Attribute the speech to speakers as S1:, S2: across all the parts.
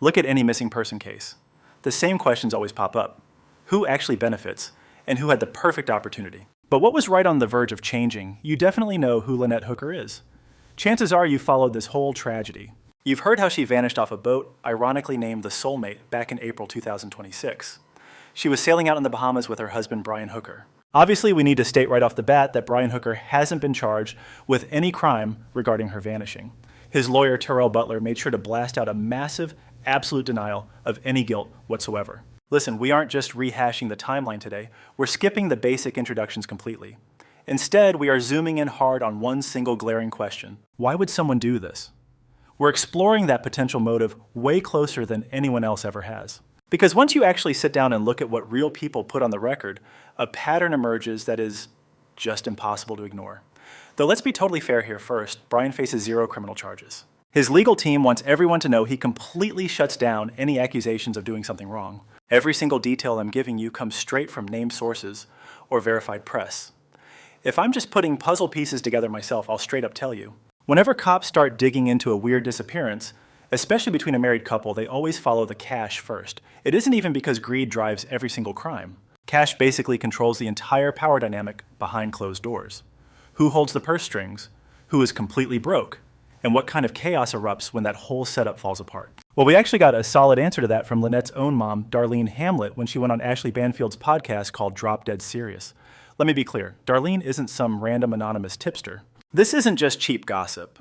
S1: Look at any missing person case. The same questions always pop up. Who actually benefits, and who had the perfect opportunity? But what was right on the verge of changing? You definitely know who Lynette Hooker is. Chances are you followed this whole tragedy. You've heard how she vanished off a boat, ironically named the Soulmate, back in April 2026. She was sailing out in the Bahamas with her husband, Brian Hooker. Obviously, we need to state right off the bat that Brian Hooker hasn't been charged with any crime regarding her vanishing. His lawyer, Terrell Butler, made sure to blast out a massive, absolute denial of any guilt whatsoever. Listen, we aren't just rehashing the timeline today, we're skipping the basic introductions completely. Instead, we are zooming in hard on one single glaring question. Why would someone do this? We're exploring that potential motive way closer than anyone else ever has. Because once you actually sit down and look at what real people put on the record, a pattern emerges that is just impossible to ignore. Though let's be totally fair here first, Brian faces 0 criminal charges. His legal team wants everyone to know he completely shuts down any accusations of doing something wrong. Every single detail I'm giving you comes straight from named sources or verified press. If I'm just putting puzzle pieces together myself, I'll straight up tell you. Whenever cops start digging into a weird disappearance, especially between a married couple, they always follow the cash first. It isn't even because greed drives every single crime. Cash basically controls the entire power dynamic behind closed doors. Who holds the purse strings? Who is completely broke? And what kind of chaos erupts when that whole setup falls apart? Well, we actually got a solid answer to that from Lynette's own mom, Darlene Hamlet, when she went on Ashley Banfield's podcast called Drop Dead Serious. Let me be clear, Darlene isn't some random anonymous tipster. This isn't just cheap gossip.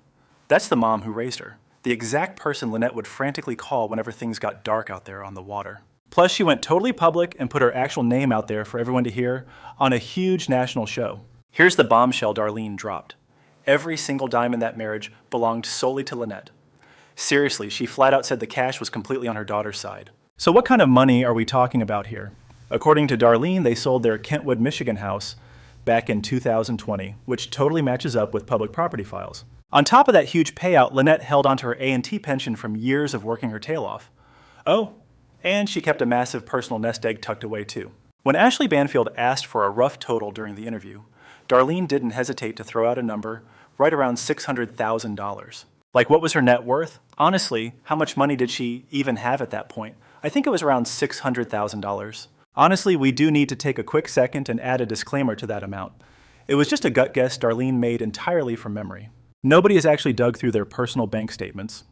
S1: That's the mom who raised her, the exact person Lynette would frantically call whenever things got dark out there on the water. Plus, she went totally public and put her actual name out there for everyone to hear on a huge national show. Here's the bombshell Darlene dropped. Every single dime in that marriage belonged solely to Lynette. Seriously, she flat out said the cash was completely on her daughter's side. So what kind of money are we talking about here? According to Darlene, they sold their Kentwood, Michigan house back in 2020, which totally matches up with public property files. On top of that huge payout, Lynette held onto her A&T pension from years of working her tail off. Oh, and she kept a massive personal nest egg tucked away too. When Ashley Banfield asked for a rough total during the interview, Darlene didn't hesitate to throw out a number right around $600,000. Like, what was her net worth? Honestly, how much money did she even have at that point? I think it was around $600,000. Honestly, we do need to take a quick second and add a disclaimer to that amount. It was just a gut guess Darlene made entirely from memory. Nobody has actually dug through their personal bank statements,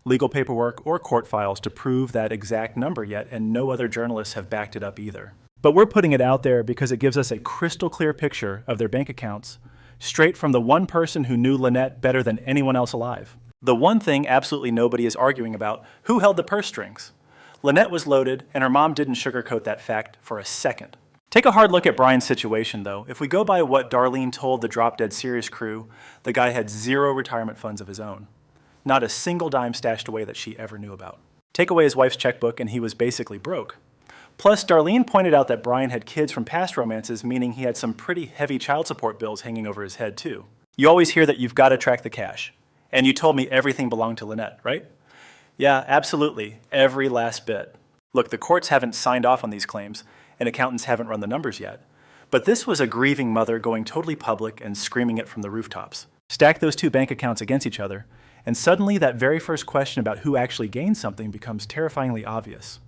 S1: legal paperwork, or court files to prove that exact number yet, and no other journalists have backed it up either. But we're putting it out there because it gives us a crystal clear picture of their bank accounts, straight from the one person who knew Lynette better than anyone else alive. The one thing absolutely nobody is arguing about: who held the purse strings? Lynette was loaded, and her mom didn't sugarcoat that fact for a second. Take a hard look at Brian's situation, though. If we go by what Darlene told the Drop Dead Serious crew, the guy had 0 retirement funds of his own. Not a single dime stashed away that she ever knew about. Take away his wife's checkbook, and he was basically broke. Plus, Darlene pointed out that Brian had kids from past romances, meaning he had some pretty heavy child support bills hanging over his head, too. You always hear that you've got to track the cash. And you told me everything belonged to Lynette, right? Yeah, absolutely. Every last bit. Look, the courts haven't signed off on these claims, and accountants haven't run the numbers yet. But this was a grieving mother going totally public and screaming it from the rooftops. Stack those two bank accounts against each other, and suddenly that very first question about who actually gained something becomes terrifyingly obvious.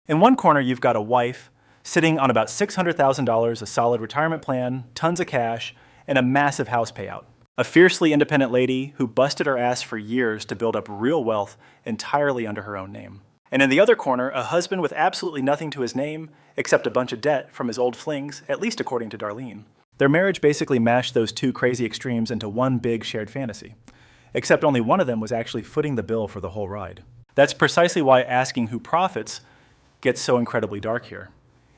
S1: In one corner, you've got a wife sitting on about $600,000, a solid retirement plan, tons of cash, and a massive house payout. A fiercely independent lady who busted her ass for years to build up real wealth entirely under her own name. And in the other corner, a husband with absolutely nothing to his name except a bunch of debt from his old flings, at least according to Darlene. Their marriage basically mashed those two crazy extremes into one big shared fantasy. Except only one of them was actually footing the bill for the whole ride. That's precisely why asking who profits gets so incredibly dark here.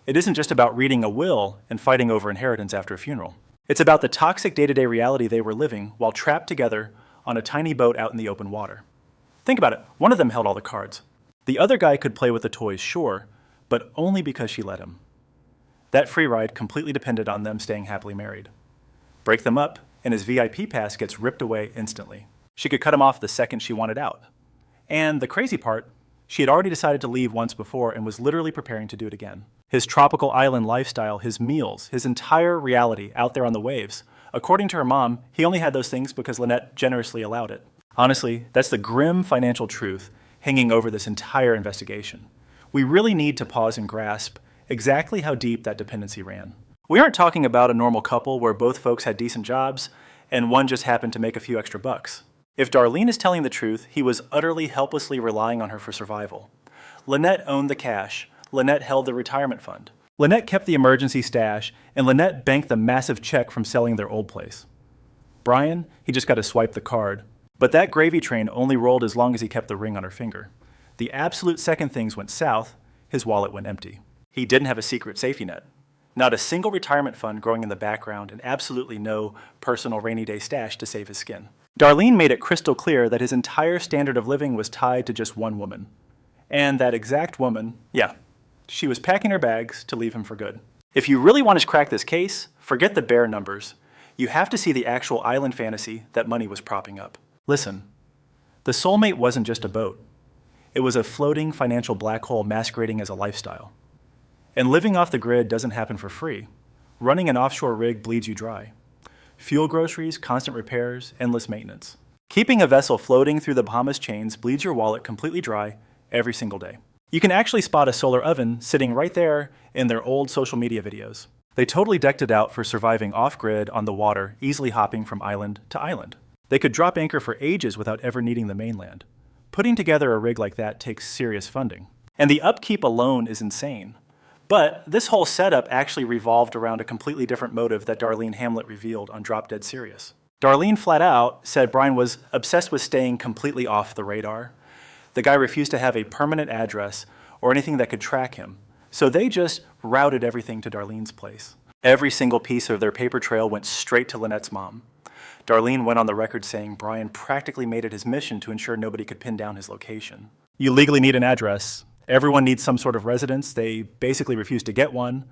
S1: It isn't just about reading a will and fighting over inheritance after a funeral. It's about the toxic day-to-day reality they were living while trapped together on a tiny boat out in the open water. Think about it. One of them held all the cards. The other guy could play with the toys, sure, but only because she let him. That free ride completely depended on them staying happily married. Break them up, and his VIP pass gets ripped away instantly. She could cut him off the second she wanted out. And the crazy part, she had already decided to leave once before and was literally preparing to do it again. His tropical island lifestyle, his meals, his entire reality out there on the waves. According to her mom, he only had those things because Lynette generously allowed it. Honestly, that's the grim financial truth. hanging over this entire investigation. We really need to pause and grasp exactly how deep that dependency ran. We aren't talking about a normal couple where both folks had decent jobs and one just happened to make a few extra bucks. If Darlene is telling the truth, he was utterly helplessly relying on her for survival. Lynette owned the cash. Lynette held the retirement fund. Lynette kept the emergency stash, and Lynette banked the massive check from selling their old place. Brian, he just got to swipe the card. But that gravy train only rolled as long as he kept the ring on her finger. The absolute second things went south, his wallet went empty. He didn't have a secret safety net. Not a single retirement fund growing in the background, and absolutely no personal rainy day stash to save his skin. Darlene made it crystal clear that his entire standard of living was tied to just one woman. And that exact woman, she was packing her bags to leave him for good. If you really want to crack this case, forget the bare numbers. You have to see the actual island fantasy that money was propping up. Listen, the soulmate wasn't just a boat. It was a floating financial black hole masquerading as a lifestyle. And living off the grid doesn't happen for free. Running an offshore rig bleeds you dry. Fuel groceries, constant repairs, endless maintenance. Keeping a vessel floating through the Bahamas chains bleeds your wallet completely dry every single day. You can actually spot a solar oven sitting right there in their old social media videos. They totally decked it out for surviving off-grid on the water, easily hopping from island to island. They could drop anchor for ages without ever needing the mainland. Putting together a rig like that takes serious funding. And the upkeep alone is insane. But this whole setup actually revolved around a completely different motive that Darlene Hamlet revealed on Drop Dead Serious. Darlene flat out said Brian was obsessed with staying completely off the radar. The guy refused to have a permanent address or anything that could track him. So they just routed everything to Darlene's place. Every single piece of their paper trail went straight to Lynette's mom. Darlene went on the record saying Brian practically made it his mission to ensure nobody could pin down his location. You legally need an address. Everyone needs some sort of residence. They basically refused to get one.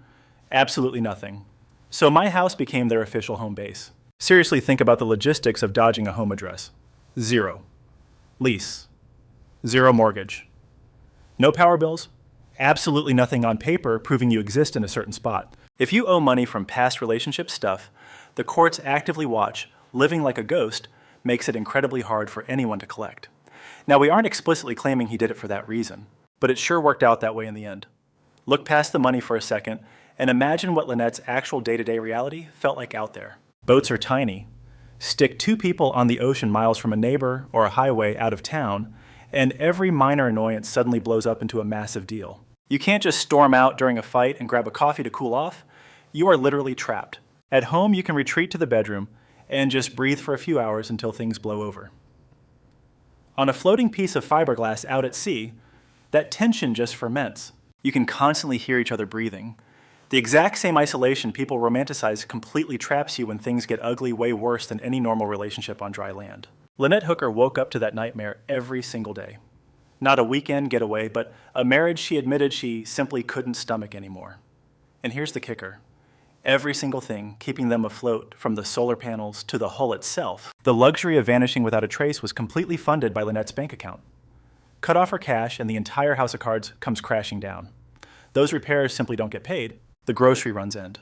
S1: Absolutely nothing. So my house became their official home base. Seriously, think about the logistics of dodging a home address. 0 lease. 0 mortgage. No power bills. Absolutely nothing on paper proving you exist in a certain spot. If you owe money from past relationship stuff, the courts actively watch. Living like a ghost makes it incredibly hard for anyone to collect. Now, we aren't explicitly claiming he did it for that reason, but it sure worked out that way in the end. Look past the money for a second and imagine what Lynette's actual day-to-day reality felt like out there. Boats are tiny. Stick 2 people on the ocean miles from a neighbor or a highway out of town, and every minor annoyance suddenly blows up into a massive deal. You can't just storm out during a fight and grab a coffee to cool off. You are literally trapped. At home, you can retreat to the bedroom and just breathe for a few hours until things blow over. On a floating piece of fiberglass out at sea, that tension just ferments. You can constantly hear each other breathing. The exact same isolation people romanticize completely traps you when things get ugly way worse than any normal relationship on dry land. Lynette Hooker woke up to that nightmare every single day. Not a weekend getaway, but a marriage she admitted she simply couldn't stomach anymore. And here's the kicker. Every single thing keeping them afloat, from the solar panels to the hull itself, the luxury of vanishing without a trace was completely funded by Lynette's bank account. Cut off her cash and the entire house of cards comes crashing down. Those repairs simply don't get paid. The grocery runs end.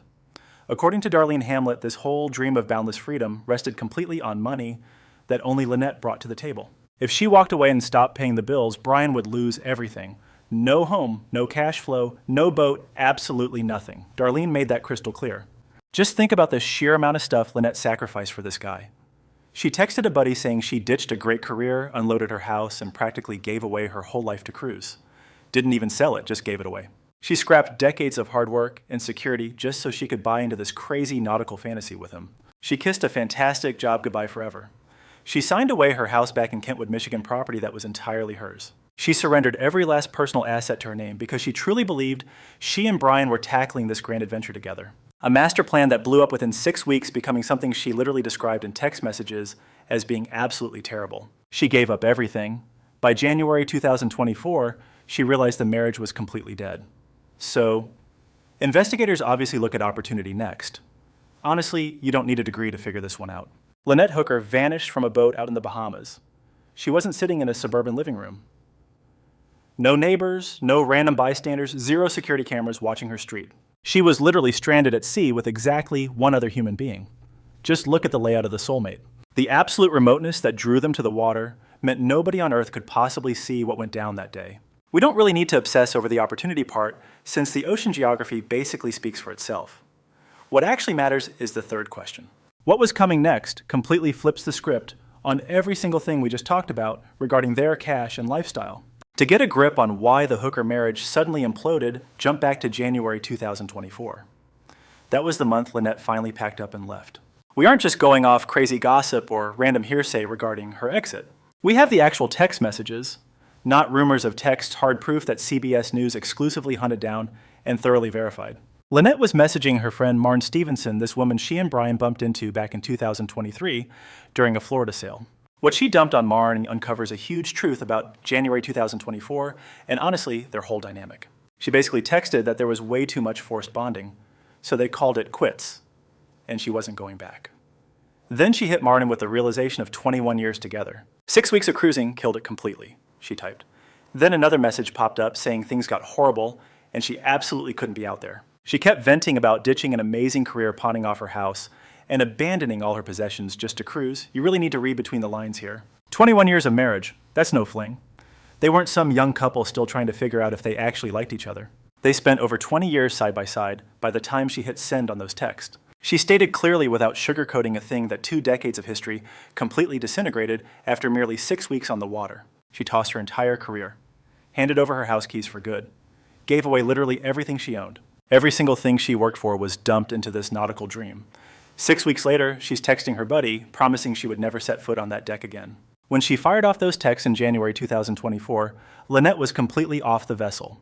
S1: According to Darlene Hamlet, this whole dream of boundless freedom rested completely on money that only Lynette brought to the table. If she walked away and stopped paying the bills, Brian would lose everything. No home, no cash flow, no boat, absolutely nothing. Darlene made that crystal clear. Just think about the sheer amount of stuff Lynette sacrificed for this guy. She texted a buddy saying she ditched a great career, unloaded her house, and practically gave away her whole life to cruise. Didn't even sell it, just gave it away. She scrapped decades of hard work and security just so she could buy into this crazy nautical fantasy with him. She kissed a fantastic job goodbye forever. She signed away her house back in Kentwood, Michigan property that was entirely hers. She surrendered every last personal asset to her name because she truly believed she and Brian were tackling this grand adventure together. A master plan that blew up within 6 weeks, becoming something she literally described in text messages as being absolutely terrible. She gave up everything. By January 2024, she realized the marriage was completely dead. So, investigators obviously look at opportunity next. Honestly, you don't need a degree to figure this one out. Lynette Hooker vanished from a boat out in the Bahamas. She wasn't sitting in a suburban living room. No neighbors, no random bystanders, 0 security cameras watching her street. She was literally stranded at sea with exactly one other human being. Just look at the layout of the soulmate. The absolute remoteness that drew them to the water meant nobody on Earth could possibly see what went down that day. We don't really need to obsess over the opportunity part, since the ocean geography basically speaks for itself. What actually matters is the third question. What was coming next completely flips the script on every single thing we just talked about regarding their cash and lifestyle. To get a grip on why the Hooker marriage suddenly imploded, jump back to January 2024. That was the month Lynette finally packed up and left. We aren't just going off crazy gossip or random hearsay regarding her exit. We have the actual text messages, not rumors of text, hard proof that CBS News exclusively hunted down and thoroughly verified. Lynette was messaging her friend Marn Stevenson, this woman she and Brian bumped into back in 2023 during a Florida sale. What she dumped on Marn uncovers a huge truth about January 2024 and honestly, their whole dynamic. She basically texted that there was way too much forced bonding, so they called it quits, and she wasn't going back. Then she hit Martin with the realization of 21 years together. 6 weeks of cruising killed it completely, she typed. Then another message popped up saying things got horrible and she absolutely couldn't be out there. She kept venting about ditching an amazing career pawning off her house and abandoning all her possessions just to cruise. You really need to read between the lines here. 21 years of marriage, that's no fling. They weren't some young couple still trying to figure out if they actually liked each other. They spent over 20 years side by side by the time she hit send on those texts. She stated clearly without sugarcoating a thing that 2 decades of history completely disintegrated after merely 6 weeks on the water. She tossed her entire career, handed over her house keys for good, gave away literally everything she owned. Every single thing she worked for was dumped into this nautical dream. 6 weeks later, she's texting her buddy, promising she would never set foot on that deck again. When she fired off those texts in January 2024, Lynette was completely off the vessel.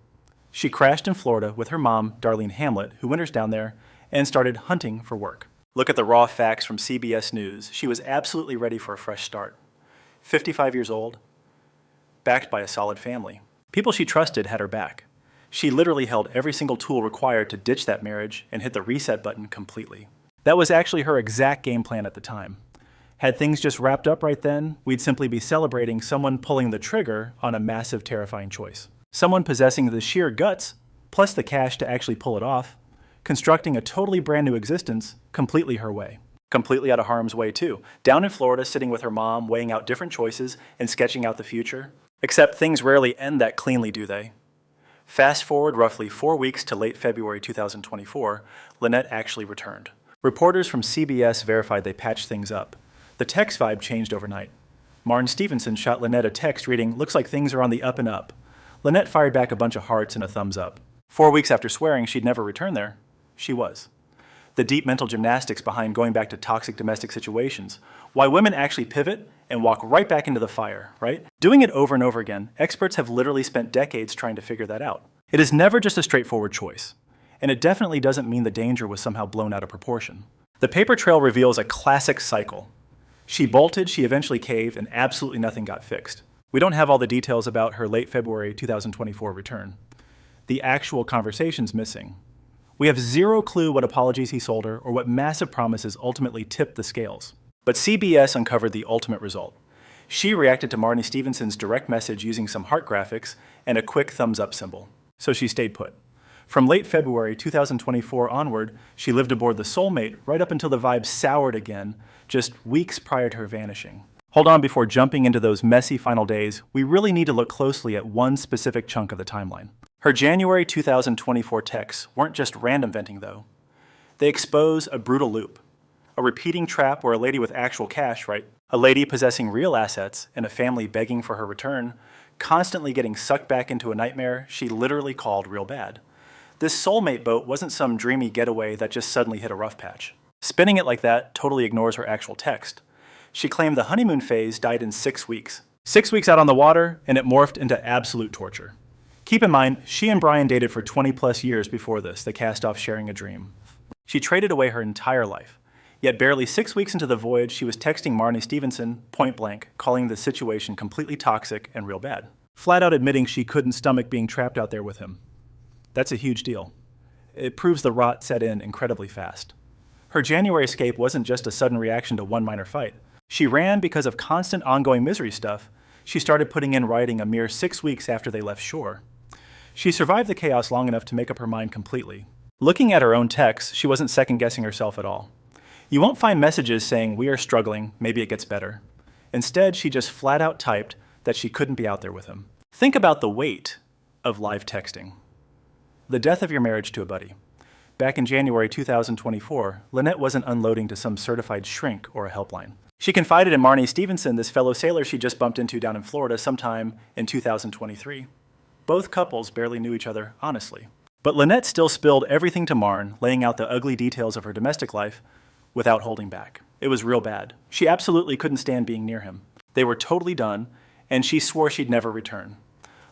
S1: She crashed in Florida with her mom, Darlene Hamlet, who winters down there, and started hunting for work. Look at the raw facts from CBS News. She was absolutely ready for a fresh start. 55 years old, backed by a solid family. People she trusted had her back. She literally held every single tool required to ditch that marriage and hit the reset button completely. That was actually her exact game plan at the time. Had things just wrapped up right then, we'd simply be celebrating someone pulling the trigger on a massive, terrifying choice. Someone possessing the sheer guts, plus the cash to actually pull it off, constructing a totally brand new existence completely her way. Completely out of harm's way too. Down in Florida, sitting with her mom, weighing out different choices and sketching out the future. Except things rarely end that cleanly, do they? Fast forward roughly 4 weeks to late February 2024, Lynette actually returned. Reporters from CBS verified they patched things up. The text vibe changed overnight. Martin Stevenson shot Lynette a text reading, "Looks like things are on the up and up." Lynette fired back a bunch of hearts and a thumbs up. 4 weeks after swearing she'd never return there, she was. The deep mental gymnastics behind going back to toxic domestic situations. Why women actually pivot and walk right back into the fire, right? Doing it over and over again, experts have literally spent decades trying to figure that out. It is never just a straightforward choice. And it definitely doesn't mean the danger was somehow blown out of proportion. The paper trail reveals a classic cycle. She bolted, she eventually caved, and absolutely nothing got fixed. We don't have all the details about her late February 2024 return. The actual conversation's missing. We have zero clue what apologies he sold her or what massive promises ultimately tipped the scales. But CBS uncovered the ultimate result. She reacted to Marnie Stevenson's direct message using some heart graphics and a quick thumbs up symbol. So she stayed put. From late February 2024 onward, she lived aboard the Soulmate right up until the vibe soured again, just weeks prior to her vanishing. Hold on, before jumping into those messy final days, we really need to look closely at one specific chunk of the timeline. Her January 2024 texts weren't just random venting though. They expose a brutal loop. A repeating trap where a lady with actual cash, right? A lady possessing real assets and a family begging for her return, constantly getting sucked back into a nightmare she literally called real bad. This Soulmate boat wasn't some dreamy getaway that just suddenly hit a rough patch. Spinning it like that totally ignores her actual text. She claimed the honeymoon phase died in 6 weeks. 6 weeks out on the water, and it morphed into absolute torture. Keep in mind, she and Brian dated for 20 plus years before this. They cast off sharing a dream. She traded away her entire life. Yet barely 6 weeks into the voyage, she was texting Marnie Stevenson, point blank, calling the situation completely toxic and real bad. Flat out admitting she couldn't stomach being trapped out there with him. That's a huge deal. It proves the rot set in incredibly fast. Her January escape wasn't just a sudden reaction to one minor fight. She ran because of constant ongoing misery stuff she started putting in writing a mere 6 weeks after they left shore. She survived the chaos long enough to make up her mind completely. Looking at her own texts, she wasn't second-guessing herself at all. You won't find messages saying, "We are struggling, maybe it gets better." Instead, she just flat out typed that she couldn't be out there with him. Think about the weight of live texting. The death of your marriage to a buddy. Back in January 2024, Lynette wasn't unloading to some certified shrink or a helpline. She confided in Marnie Stevenson, this fellow sailor she just bumped into down in Florida sometime in 2023. Both couples barely knew each other honestly. But Lynette still spilled everything to Marn, laying out the ugly details of her domestic life without holding back. It was real bad. She absolutely couldn't stand being near him. They were totally done, and she swore she'd never return.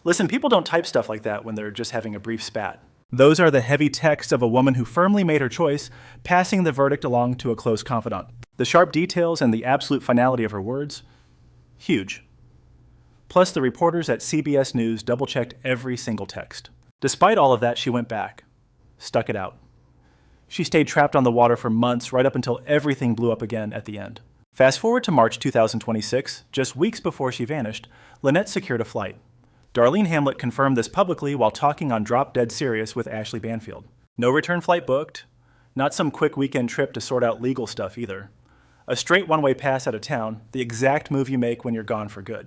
S1: Listen, people don't type stuff like that when they're just having a brief spat. Those are the heavy texts of a woman who firmly made her choice, passing the verdict along to a close confidant. The sharp details and the absolute finality of her words, huge. Plus, the reporters at CBS News double-checked every single text. Despite all of that, she went back, stuck it out. She stayed trapped on the water for months, right up until everything blew up again at the end. Fast forward to March 2026, just weeks before she vanished, Lynette secured a flight. Darlene Hamlet confirmed this publicly while talking on Drop Dead Serious with Ashley Banfield. No return flight booked, not some quick weekend trip to sort out legal stuff either. A straight one-way pass out of town, the exact move you make when you're gone for good.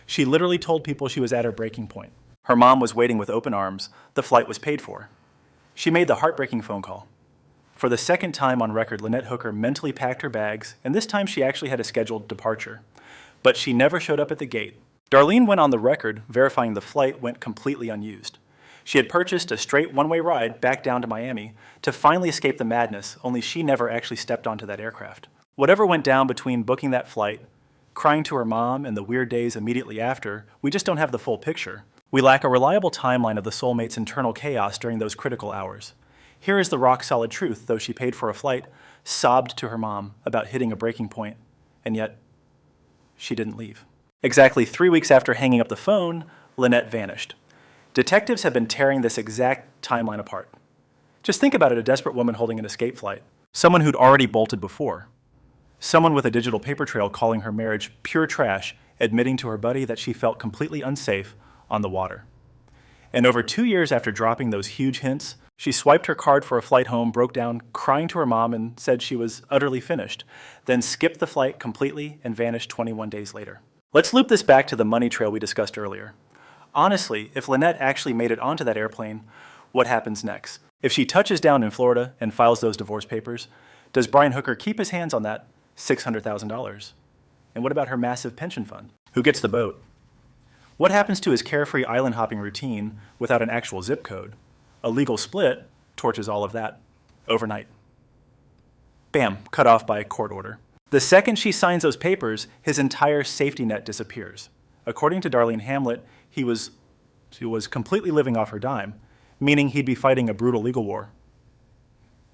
S1: She literally told people she was at her breaking point. Her mom was waiting with open arms. The flight was paid for. She made the heartbreaking phone call. For the second time on record, Lynette Hooker mentally packed her bags, and this time she actually had a scheduled departure. But she never showed up at the gate. Darlene went on the record verifying the flight went completely unused. She had purchased a straight one-way ride back down to Miami to finally escape the madness, only she never actually stepped onto that aircraft. Whatever went down between booking that flight, crying to her mom, and the weird days immediately after, we just don't have the full picture. We lack a reliable timeline of the soulmate's internal chaos during those critical hours. Here is the rock-solid truth, though she paid for a flight, sobbed to her mom about hitting a breaking point, and yet she didn't leave. Exactly 3 weeks after hanging up the phone, Lynette vanished. Detectives have been tearing this exact timeline apart. Just think about it, a desperate woman holding an escape flight. Someone who'd already bolted before. Someone with a digital paper trail calling her marriage pure trash, admitting to her buddy that she felt completely unsafe on the water. And over 2 years after dropping those huge hints, she swiped her card for a flight home, broke down, crying to her mom, and said she was utterly finished, then skipped the flight completely and vanished 21 days later. Let's loop this back to the money trail we discussed earlier. Honestly, if Lynette actually made it onto that airplane, what happens next? If she touches down in Florida and files those divorce papers, does Brian Hooker keep his hands on that $600,000? And what about her massive pension fund? Who gets the boat? What happens to his carefree island hopping routine without an actual zip code? A legal split torches all of that overnight. Bam, cut off by court order. The second she signs those papers, his entire safety net disappears. According to Darlene Hamlet, he was completely living off her dime, meaning he'd be fighting a brutal legal war.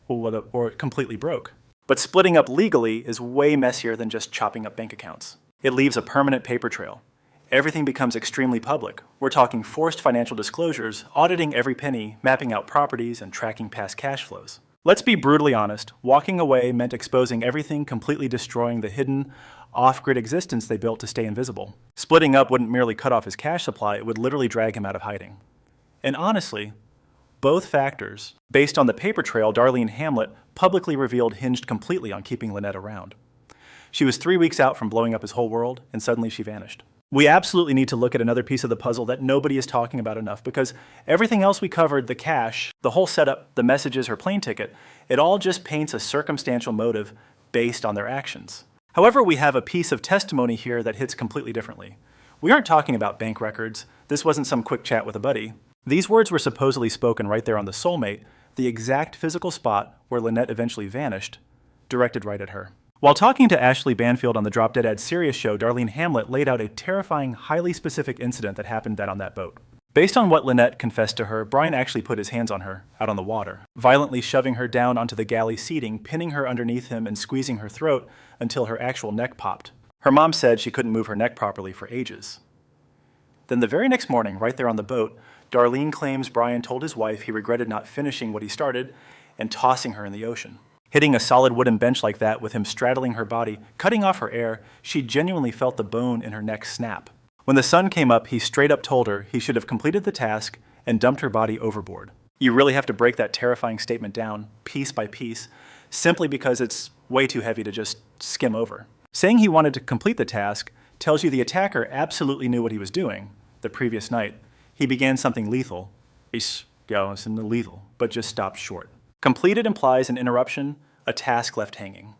S1: Or completely broke. But splitting up legally is way messier than just chopping up bank accounts. It leaves a permanent paper trail. Everything becomes extremely public. We're talking forced financial disclosures, auditing every penny, mapping out properties, and tracking past cash flows. Let's be brutally honest, walking away meant exposing everything, completely destroying the hidden, off-grid existence they built to stay invisible. Splitting up wouldn't merely cut off his cash supply, it would literally drag him out of hiding. And honestly, both factors, based on the paper trail Darlene Hamlet publicly revealed hinged completely on keeping Lynette around. She was 3 weeks out from blowing up his whole world, and suddenly she vanished. We absolutely need to look at another piece of the puzzle that nobody is talking about enough, because everything else we covered, the cash, the whole setup, the messages, her plane ticket, it all just paints a circumstantial motive based on their actions. However, we have a piece of testimony here that hits completely differently. We aren't talking about bank records. This wasn't some quick chat with a buddy. These words were supposedly spoken right there on the soulmate, the exact physical spot where Lynette eventually vanished, directed right at her. While talking to Ashley Banfield on the Drop Dead Serious show, Darlene Hamlet laid out a terrifying, highly specific incident that happened on that boat. Based on what Lynette confessed to her, Brian actually put his hands on her, out on the water, violently shoving her down onto the galley seating, pinning her underneath him and squeezing her throat until her actual neck popped. Her mom said she couldn't move her neck properly for ages. Then the very next morning, right there on the boat, Darlene claims Brian told his wife he regretted not finishing what he started and tossing her in the ocean. Hitting a solid wooden bench like that with him straddling her body, cutting off her air, she genuinely felt the bone in her neck snap. When the sun came up, he straight up told her he should have completed the task and dumped her body overboard. You really have to break that terrifying statement down, piece by piece, simply because it's way too heavy to just skim over. Saying he wanted to complete the task tells you the attacker absolutely knew what he was doing. The previous night, he began something lethal. Lethal, but just stopped short. Completed implies an interruption, a task left hanging.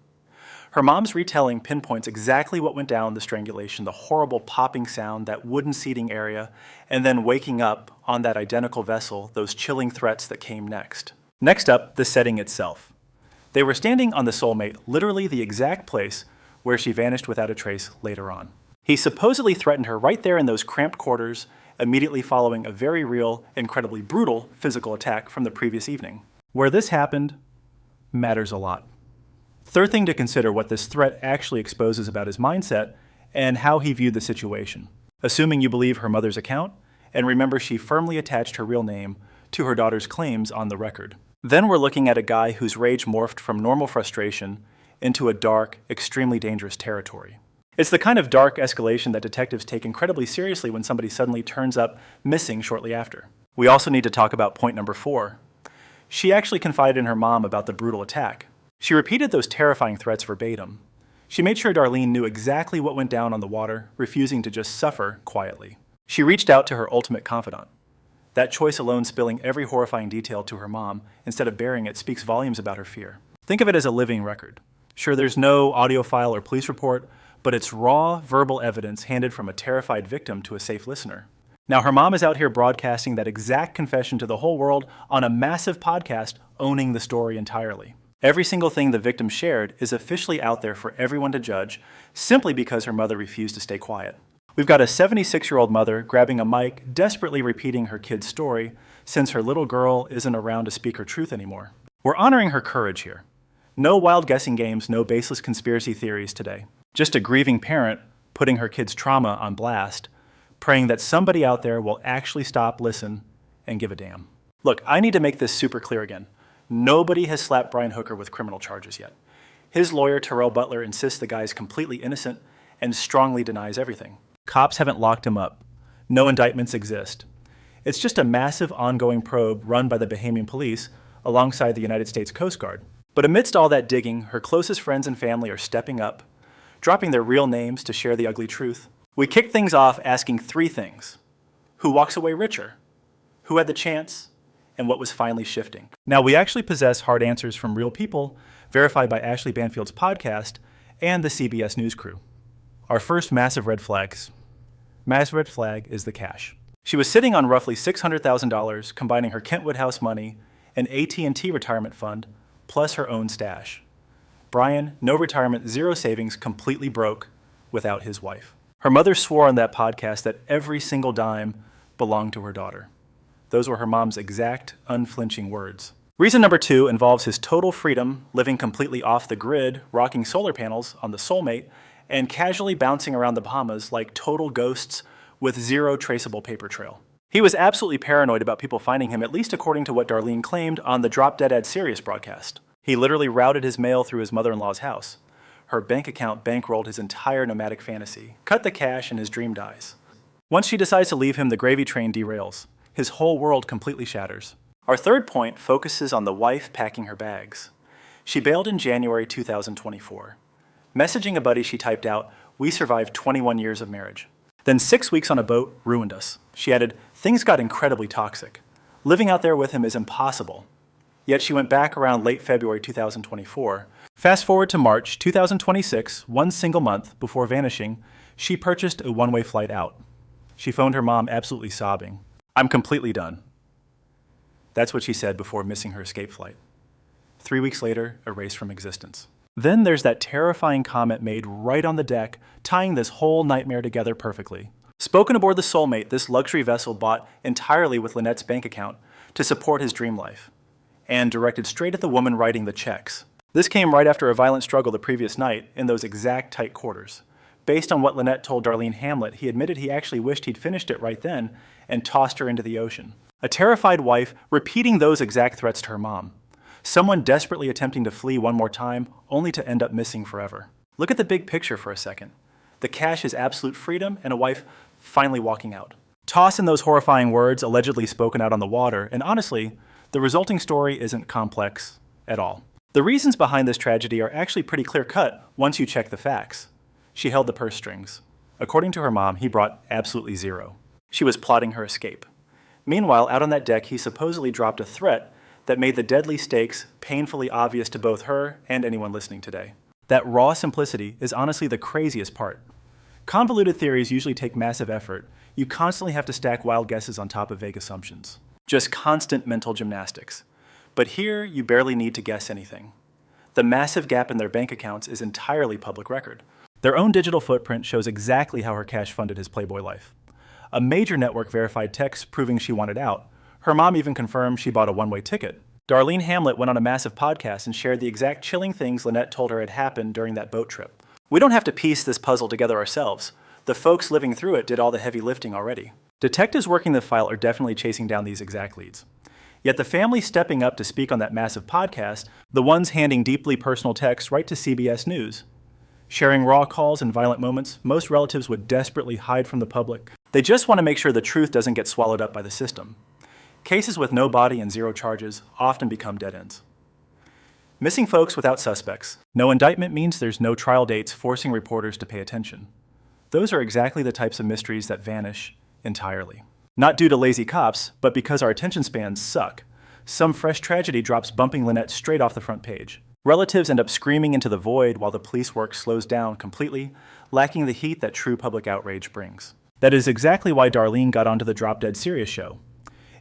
S1: Her mom's retelling pinpoints exactly what went down the strangulation, the horrible popping sound, that wooden seating area, and then waking up on that identical vessel, those chilling threats that came next. Next up, the setting itself. They were standing on the soulmate, literally the exact place where she vanished without a trace later on. He supposedly threatened her right there in those cramped quarters, immediately following a very real, incredibly brutal physical attack from the previous evening. Where this happened matters a lot. Third thing to consider, what this threat actually exposes about his mindset and how he viewed the situation. Assuming you believe her mother's account, and remember she firmly attached her real name to her daughter's claims on the record. Then we're looking at a guy whose rage morphed from normal frustration into a dark, extremely dangerous territory. It's the kind of dark escalation that detectives take incredibly seriously when somebody suddenly turns up missing shortly after. We also need to talk about point number 4. She actually confided in her mom about the brutal attack. She repeated those terrifying threats verbatim. She made sure Darlene knew exactly what went down on the water, refusing to just suffer quietly. She reached out to her ultimate confidant. That choice alone, spilling every horrifying detail to her mom instead of burying it, speaks volumes about her fear. Think of it as a living record. Sure, there's no audio file or police report, but it's raw, verbal evidence handed from a terrified victim to a safe listener. Now, her mom is out here broadcasting that exact confession to the whole world on a massive podcast, owning the story entirely. Every single thing the victim shared is officially out there for everyone to judge, simply because her mother refused to stay quiet. We've got a 76-year-old mother grabbing a mic, desperately repeating her kid's story, since her little girl isn't around to speak her truth anymore. We're honoring her courage here. No wild guessing games, no baseless conspiracy theories today. Just a grieving parent putting her kid's trauma on blast, praying that somebody out there will actually stop, listen, and give a damn. Look, I need to make this super clear again. Nobody has slapped Brian Hooker with criminal charges yet. His lawyer, Terrell Butler, insists the guy is completely innocent and strongly denies everything. Cops haven't locked him up. No indictments exist. It's just a massive ongoing probe run by the Bahamian police alongside the United States Coast Guard. But amidst all that digging, her closest friends and family are stepping up, dropping their real names to share the ugly truth. We kick things off asking 3 things. Who walks away richer? Who had the chance? And what was finally shifting? Now, we actually possess hard answers from real people, verified by Ashley Banfield's podcast and the CBS News crew. Our first massive red flag is the cash. She was sitting on roughly $600,000, combining her Kentwood House money, an AT&T retirement fund, plus her own stash. Brian, no retirement, 0 savings, completely broke without his wife. Her mother swore on that podcast that every single dime belonged to her daughter. Those were her mom's exact, unflinching words. Reason number 2 involves his total freedom, living completely off the grid, rocking solar panels on the soulmate, and casually bouncing around the Bahamas like total ghosts with 0 traceable paper trail. He was absolutely paranoid about people finding him, at least according to what Darlene claimed on the Drop Dead Ed Sirius broadcast. He literally routed his mail through his mother-in-law's house. Her bank account bankrolled his entire nomadic fantasy. Cut the cash and his dream dies. Once she decides to leave him, the gravy train derails. His whole world completely shatters. Our third point focuses on the wife packing her bags. She bailed in January 2024. Messaging a buddy, she typed out, "We survived 21 years of marriage." Then 6 weeks on a boat ruined us. She added, "Things got incredibly toxic. Living out there with him is impossible." Yet she went back around late February 2024. Fast forward to March 2026, 1 single month before vanishing, she purchased a one-way flight out. She phoned her mom absolutely sobbing. "I'm completely done." That's what she said before missing her escape flight. 3 weeks later, erased from existence. Then there's that terrifying comment made right on the deck, tying this whole nightmare together perfectly. Spoken aboard the Soulmate, this luxury vessel bought entirely with Lynette's bank account to support his dream life, and directed straight at the woman writing the checks. This came right after a violent struggle the previous night in those exact tight quarters. Based on what Lynette told Darlene Hamlet, he admitted he actually wished he'd finished it right then and tossed her into the ocean. A terrified wife repeating those exact threats to her mom. Someone desperately attempting to flee one more time, only to end up missing forever. Look at the big picture for a second. The cash is absolute freedom and a wife finally walking out. Toss in those horrifying words allegedly spoken out on the water, and honestly, the resulting story isn't complex at all. The reasons behind this tragedy are actually pretty clear-cut once you check the facts. She held the purse strings. According to her mom, he brought absolutely zero. She was plotting her escape. Meanwhile, out on that deck, he supposedly dropped a threat that made the deadly stakes painfully obvious to both her and anyone listening today. That raw simplicity is honestly the craziest part. Convoluted theories usually take massive effort. You constantly have to stack wild guesses on top of vague assumptions. Just constant mental gymnastics. But here, you barely need to guess anything. The massive gap in their bank accounts is entirely public record. Their own digital footprint shows exactly how her cash funded his Playboy life. A major network verified text proving she wanted out. Her mom even confirmed she bought a one-way ticket. Darlene Hamlet went on a massive podcast and shared the exact chilling things Lynette told her had happened during that boat trip. We don't have to piece this puzzle together ourselves. The folks living through it did all the heavy lifting already. Detectives working the file are definitely chasing down these exact leads. Yet the family stepping up to speak on that massive podcast, the ones handing deeply personal texts right to CBS News. Sharing raw calls and violent moments most relatives would desperately hide from the public. They just want to make sure the truth doesn't get swallowed up by the system. Cases with no body and zero charges often become dead ends. Missing folks without suspects. No indictment means there's no trial dates forcing reporters to pay attention. Those are exactly the types of mysteries that vanish entirely. Not due to lazy cops, but because our attention spans suck. Some fresh tragedy drops bumping Lynette straight off the front page. Relatives end up screaming into the void while the police work slows down completely, lacking the heat that true public outrage brings. That is exactly why Darlene got onto the Drop Dead Serious show.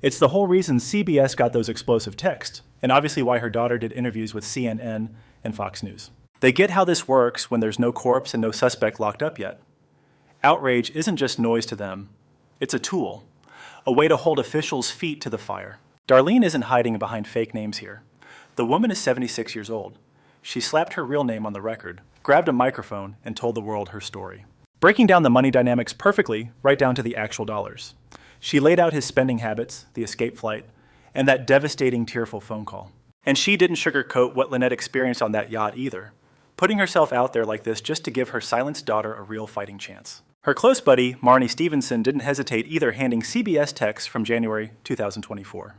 S1: It's the whole reason CBS got those explosive texts, and obviously why her daughter did interviews with CNN and Fox News. They get how this works when there's no corpse and no suspect locked up yet. Outrage isn't just noise to them, it's a tool, a way to hold officials' feet to the fire. Darlene isn't hiding behind fake names here. The woman is 76 years old. She slapped her real name on the record, grabbed a microphone, and told the world her story. Breaking down the money dynamics perfectly, right down to the actual dollars. She laid out his spending habits, the escape flight, and that devastating, tearful phone call. And she didn't sugarcoat what Lynette experienced on that yacht either, putting herself out there like this just to give her silenced daughter a real fighting chance. Her close buddy, Marnie Stevenson, didn't hesitate either, handing CBS texts from January 2024.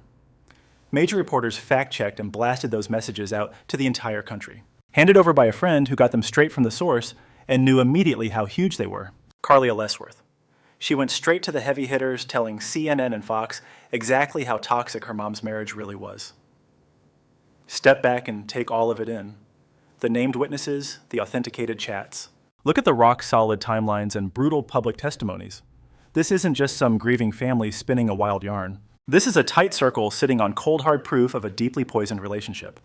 S1: Major reporters fact-checked and blasted those messages out to the entire country. Handed over by a friend who got them straight from the source and knew immediately how huge they were, Carlia Lesworth. She went straight to the heavy hitters, telling CNN and Fox exactly how toxic her mom's marriage really was. Step back and take all of it in. The named witnesses, the authenticated chats. Look at the rock-solid timelines and brutal public testimonies. This isn't just some grieving family spinning a wild yarn. This is a tight circle sitting on cold hard proof of a deeply poisoned relationship.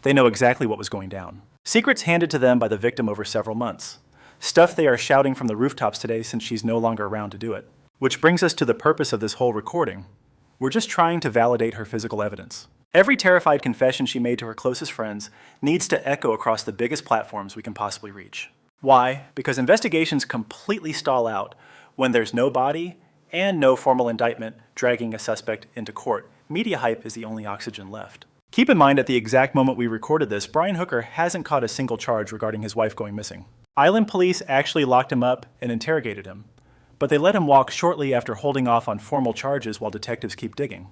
S1: They know exactly what was going down. Secrets handed to them by the victim over several months. Stuff they are shouting from the rooftops today since she's no longer around to do it. Which brings us to the purpose of this whole recording. We're just trying to validate her physical evidence. Every terrified confession she made to her closest friends needs to echo across the biggest platforms we can possibly reach. Why? Because investigations completely stall out when there's no body and no formal indictment dragging a suspect into court. Media hype is the only oxygen left. Keep in mind at the exact moment we recorded this, Brian Hooker hasn't caught a single charge regarding his wife going missing. Island police actually locked him up and interrogated him, but they let him walk shortly after holding off on formal charges while detectives keep digging.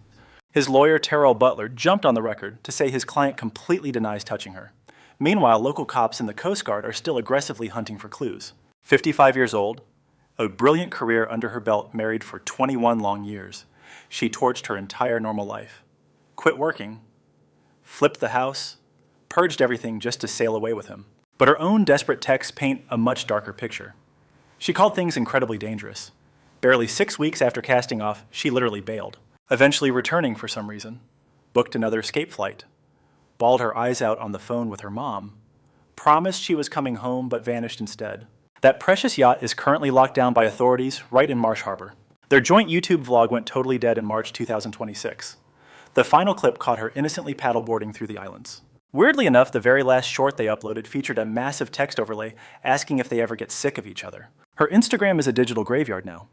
S1: His lawyer, Terrell Butler, jumped on the record to say his client completely denies touching her. Meanwhile, local cops and the Coast Guard are still aggressively hunting for clues. 55 years old, a brilliant career under her belt, married for 21 long years. She torched her entire normal life. Quit working, flipped the house, purged everything just to sail away with him. But her own desperate texts paint a much darker picture. She called things incredibly dangerous. Barely 6 weeks after casting off, she literally bailed, eventually returning for some reason, booked another escape flight, bawled her eyes out on the phone with her mom, promised she was coming home but vanished instead. That precious yacht is currently locked down by authorities right in Marsh Harbor. Their joint YouTube vlog went totally dead in March 2026. The final clip caught her innocently paddleboarding through the islands. Weirdly enough, the very last short they uploaded featured a massive text overlay asking if they ever get sick of each other. Her Instagram is a digital graveyard now.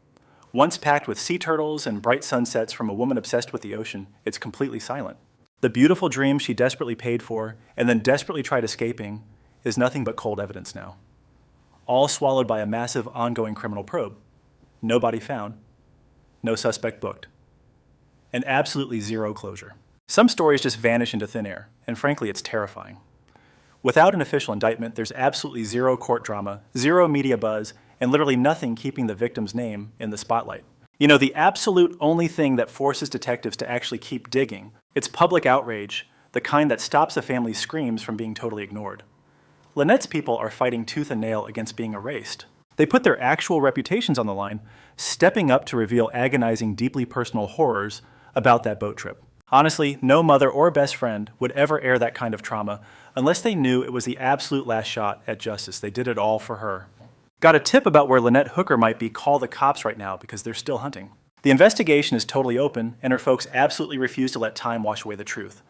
S1: Once packed with sea turtles and bright sunsets from a woman obsessed with the ocean, it's completely silent. The beautiful dream she desperately paid for and then desperately tried escaping is nothing but cold evidence now. All swallowed by a massive ongoing criminal probe. Nobody found. No suspect booked. And absolutely zero closure. Some stories just vanish into thin air, and frankly, it's terrifying. Without an official indictment, there's absolutely zero court drama, zero media buzz, and literally nothing keeping the victim's name in the spotlight. You know, the absolute only thing that forces detectives to actually keep digging, it's public outrage, the kind that stops a family's screams from being totally ignored. Lynette's people are fighting tooth and nail against being erased. They put their actual reputations on the line, stepping up to reveal agonizing, deeply personal horrors about that boat trip. Honestly, no mother or best friend would ever air that kind of trauma unless they knew it was the absolute last shot at justice. They did it all for her. Got a tip about where Lynette Hooker might be? Call the cops right now because they're still hunting. The investigation is totally open, and her folks absolutely refuse to let time wash away the truth.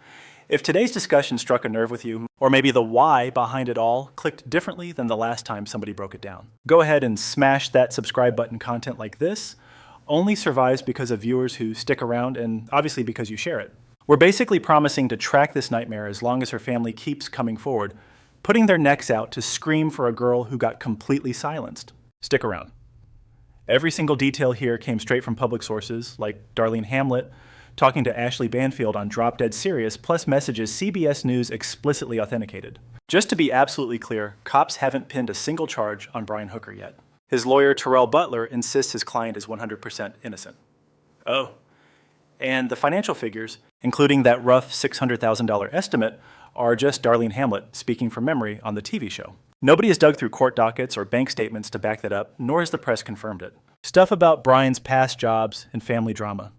S1: If today's discussion struck a nerve with you, or maybe the why behind it all clicked differently than the last time somebody broke it down, go ahead and smash that subscribe button. Content like this only survives because of viewers who stick around and obviously because you share it. We're basically promising to track this nightmare as long as her family keeps coming forward, putting their necks out to scream for a girl who got completely silenced. Stick around. Every single detail here came straight from public sources like Darlene Hamlet talking to Ashley Banfield on Drop Dead Serious, plus messages CBS News explicitly authenticated. Just to be absolutely clear, cops haven't pinned a single charge on Brian Hooker yet. His lawyer, Terrell Butler, insists his client is 100% innocent. Oh, and the financial figures, including that rough $600,000 estimate, are just Darlene Hamlet speaking from memory on the TV show. Nobody has dug through court dockets or bank statements to back that up, nor has the press confirmed it. Stuff about Brian's past jobs and family drama.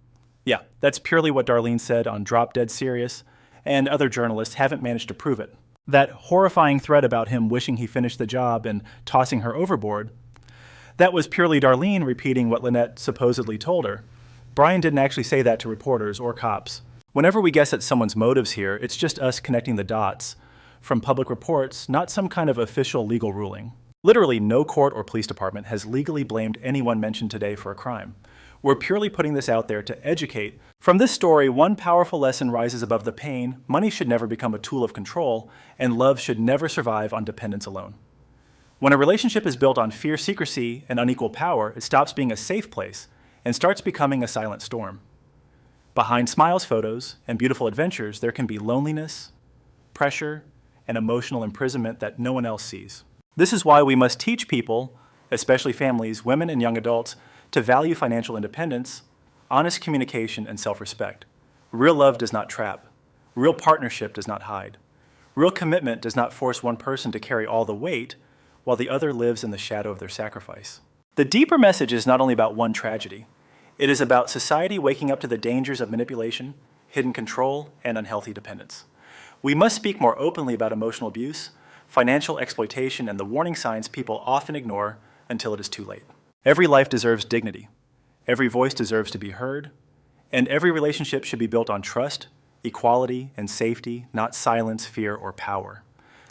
S1: Yeah, that's purely what Darlene said on Drop Dead Serious, and other journalists haven't managed to prove it. That horrifying thread about him wishing he finished the job and tossing her overboard, that was purely Darlene repeating what Lynette supposedly told her. Brian didn't actually say that to reporters or cops. Whenever we guess at someone's motives here, it's just us connecting the dots from public reports, not some kind of official legal ruling. Literally no court or police department has legally blamed anyone mentioned today for a crime. We're purely putting this out there to educate. From this story, one powerful lesson rises above the pain: money should never become a tool of control, and love should never survive on dependence alone. When a relationship is built on fear, secrecy, and unequal power, it stops being a safe place and starts becoming a silent storm. Behind smiles, photos, and beautiful adventures, there can be loneliness, pressure, and emotional imprisonment that no one else sees. This is why we must teach people, especially families, women and young adults, to value financial independence, honest communication, and self-respect. Real love does not trap. Real partnership does not hide. Real commitment does not force one person to carry all the weight while the other lives in the shadow of their sacrifice. The deeper message is not only about one tragedy. It is about society waking up to the dangers of manipulation, hidden control, and unhealthy dependence. We must speak more openly about emotional abuse, financial exploitation, and the warning signs people often ignore until it is too late. Every life deserves dignity. Every voice deserves to be heard. And every relationship should be built on trust, equality, and safety, not silence, fear, or power.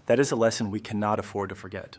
S1: That is a lesson we cannot afford to forget.